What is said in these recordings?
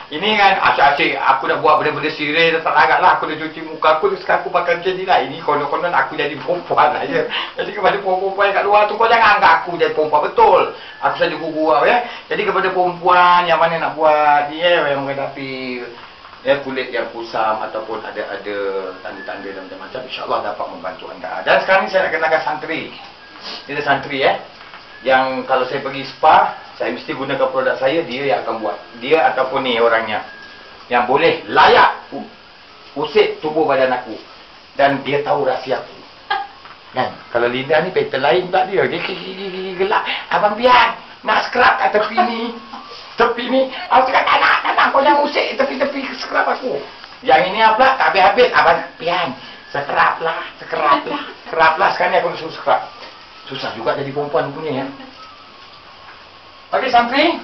Ini kan asyik-asyik aku dah buat benda-benda serius tak larat lah. Aku dah cuci muka aku, sekarang aku pakai macam ni lah. Ini konon-konon aku jadi perempuan lah je. Jadi kepada perempuan kat luar tu, kau jangan anggap aku jadi perempuan betul. Aku saja gurau ya. Jadi kepada perempuan yang mana nak buat ni yang menghadapi kulit yang kusam ataupun ada tanda-tanda dan macam-macam, insya-Allah dapat membantu anda. Dan sekarang ni saya nak kenalkan santri. Ini santri yang kalau saya pergi spa, saya mesti gunakan produk saya, dia yang akan buat. Dia ataupun ni orangnya yang boleh layak usik tubuh badan aku. Dan dia tahu rahsia aku. Kan? Kalau Linda ni pattern lain tak dia. Dia gelak. Abang Pian, nak scrub kat tepi ni. Tepi ni, aku cakap tak nak, kau jangan usik tepi-tepi scrub aku. Yang ini pula tak habis-habis. Abang Pian, scrub lah. Sekarang ni aku nak suruh scrub. Susah juga jadi perempuan punya ya. Okey santri.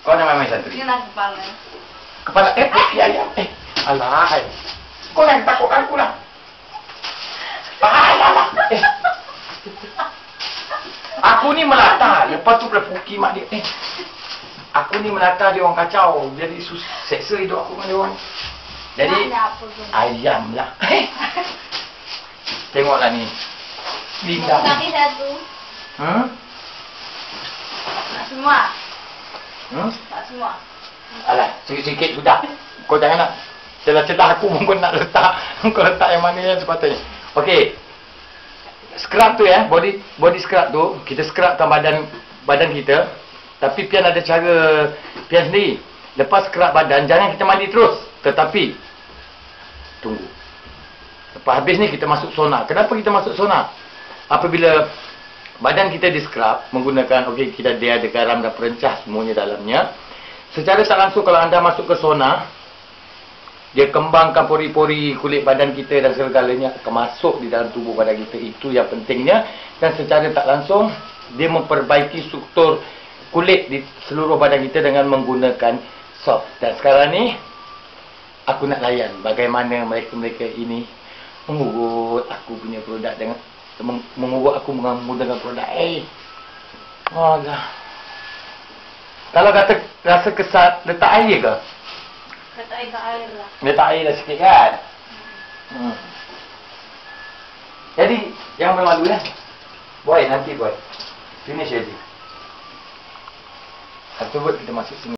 Kau nak main santri? Dia nak kepala. Kepala ya. Alah. Kau yang takut aku lah. Alah. Aku ni melata, lepas tu pula puki mak dia. Aku ni melata, dia orang kacau. Jadi seksa hidup aku dengan dia orang. Jadi ayam lah. Tengoklah ni. Linda. Kaki satu. Tak semua. Tak semua. Alah, sikit-sikit sudah. Kau jangan nak celah-celah aku pun nak letak. Kau letak yang mana yang sepatutnya. Okey. Scrub tu body scrub tu, kita scrubkan badan kita. Tapi Pian ada cara Pian sendiri. Lepas scrub badan, jangan kita mandi terus. Tetapi tunggu. Lepas habis ni kita masuk sauna. Kenapa kita masuk sauna? Apabila badan kita di scrub menggunakan kita dia ada garam dan perencah semuanya dalamnya. Secara tak langsung kalau anda masuk ke sauna, dia kembangkan pori-pori kulit badan kita dan segala-galanya akan masuk di dalam tubuh badan kita. Itu yang pentingnya. Dan secara tak langsung dia memperbaiki struktur kulit di seluruh badan kita dengan menggunakan soft. Dan sekarang ni aku nak layan bagaimana mereka-mereka ini mengurut aku punya produk dengan mengurut aku menggunakan produk Allah. Kalau kata rasa kesat, letak air ke? Letak air lah. Letak air lah sikit kan? Jadi jangan bermalu ya. Boy, nanti boy finish aja. Afterward kita masuk sini.